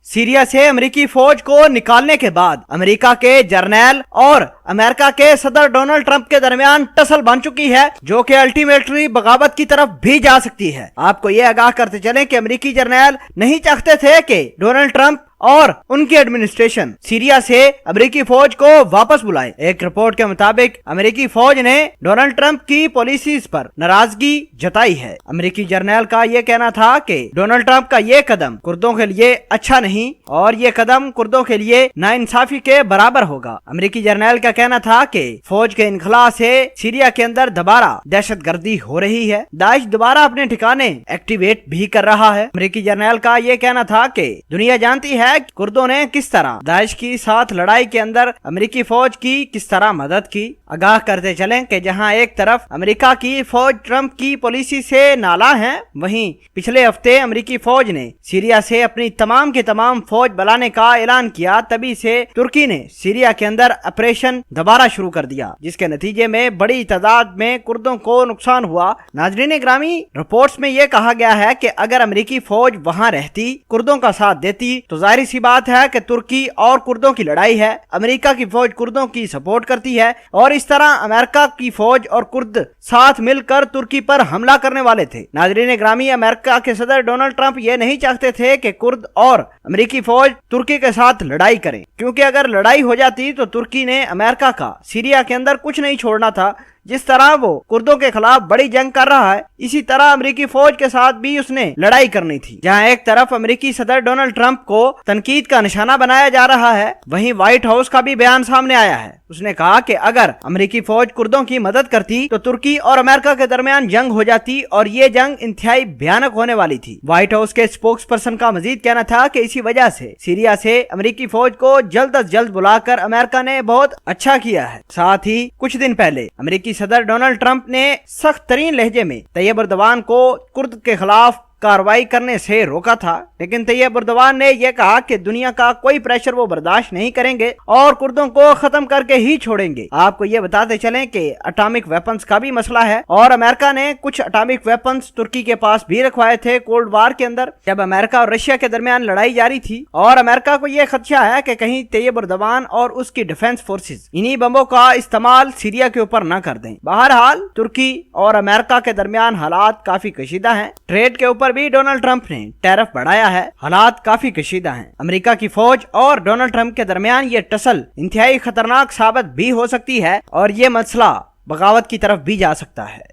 Syria से अमेरिकी फौज को निकालने के बाद अमेरिका के जर्नैल और अमेरिका के सदर डोनाल्ड ट्रंप के दरमियान टसल बन चुकी है, जो कि अल्टीमेटली बगावत की तरफ भी जा सकती है। आपको ये आगाह करते चलें कि अमेरिकी जर्नैल नहीं चाहते थे कि डोनाल्ड ट्रंप और उनकी एडमिनिस्ट्रेशन सीरिया से अमेरिकी फौज को वापस बुलाए। एक रिपोर्ट के मुताबिक अमेरिकी फौज ने डोनाल्ड ट्रंप की पॉलिसीज पर नाराजगी जताई है। अमेरिकी जर्नैल का ये कहना था कि डोनाल्ड ट्रंप का ये कदम कुर्दों के लिए अच्छा नहीं और ये कदम कुर्दों के लिए नाइंसाफी के बराबर होगा। अमेरिकी जर्नैल का कहना था कि फौज के इनखला से सीरिया के अंदर दोबारा दहशतगर्दी हो रही है, दाइश दोबारा अपने ठिकाने एक्टिवेट भी कर रहा है। अमेरिकी जर्नैल का ये कहना था कि दुनिया जानती है कुर्दों ने किस तरह दाइश की साथ लड़ाई के अंदर अमेरिकी फौज की किस तरह मदद की। आगाह करते चलें कि जहां एक तरफ अमेरिका की फौज ट्रंप की पॉलिसी से नाला है, वहीं पिछले हफ्ते अमेरिकी फौज ने सीरिया से अपनी तमाम की तमाम फौज बुलाने का ऐलान किया। तभी से तुर्की ने सीरिया के अंदर ऑपरेशन दोबारा शुरू कर दिया, जिसके नतीजे में बड़ी तादाद में कुर्दों को नुकसान हुआ। नाजरीन ग्रामी, रिपोर्ट्स में यह कहा गया है कि अगर अमेरिकी फौज वहां रहती, कुर्दों का साथ देती, तो जाहिर सी बात है कि तुर्की और कुर्दों की लड़ाई है। अमेरिका की फौज कुर्दों की सपोर्ट करती है और इस तरह अमेरिका की फौज और कुर्द साथ मिलकर तुर्की पर हमला करने वाले थे। नाजरीन ग्रामी, अमेरिका के सदर डोनाल्ड ट्रंप ये नहीं चाहते थे कि कुर्द और अमेरिकी फौज तुर्की के साथ लड़ाई करें, क्योंकि अगर लड़ाई हो जाती तो तुर्की ने अमेरिका का सीरिया के अंदर कुछ नहीं छोड़ना था। जिस तरह वो कुर्दों के खिलाफ बड़ी जंग कर रहा है, इसी तरह अमेरिकी फौज के साथ भी उसने लड़ाई करनी थी। जहां एक तरफ अमेरिकी सदर डोनाल्ड ट्रंप को तनकीद का निशाना बनाया जा रहा है, वहीं व्हाइट हाउस का भी बयान सामने आया है। उसने कहा कि अगर अमेरिकी फौज कुर्दों की मदद करती तो तुर्की और अमेरिका के दरमियान जंग हो जाती और ये जंग इंतहाई भयानक होने वाली थी। व्हाइट हाउस के स्पोक्स पर्सन का मजीद कहना था कि इसी वजह से सीरिया से अमेरिकी फौज को जल्द अज जल्द बुलाकर अमेरिका ने बहुत अच्छा किया है। साथ ही कुछ दिन पहले अमेरिकी सदर डोनाल्ड ट्रंप ने सख्त तरीन लहजे में तैयब एर्दोगान को कुर्द के खिलाफ कार्रवाई करने से रोका था, लेकिन तैयब एर्दोगान ने यह कहा कि दुनिया का कोई प्रेशर वो बर्दाश्त नहीं करेंगे और कुर्दों को खत्म करके ही छोड़ेंगे। आपको ये बताते चलें कि एटॉमिक वेपन्स का भी मसला है और अमेरिका ने कुछ एटॉमिक वेपन्स तुर्की के पास भी रखवाए थे कोल्ड वार के अंदर, जब अमेरिका और रशिया के दरमियान लड़ाई जारी थी। और अमेरिका को यह खदशा है कि कहीं तैयब एर्दोगान और उसकी डिफेंस फोर्सेस इन्हीं बमों का इस्तेमाल सीरिया के ऊपर न कर दें। बहरहाल तुर्की और अमेरिका के दरमियान हालात काफी कशीदा हैं। ट्रेड के ऊपर भी डोनाल्ड ट्रंप ने टैरिफ बढ़ाया है। हालात काफी कशीदा हैं। अमेरिका की फौज और डोनाल्ड ट्रंप के दरमियान ये टसल इंतहाई खतरनाक साबित भी हो सकती है और ये मसला बगावत की तरफ भी जा सकता है।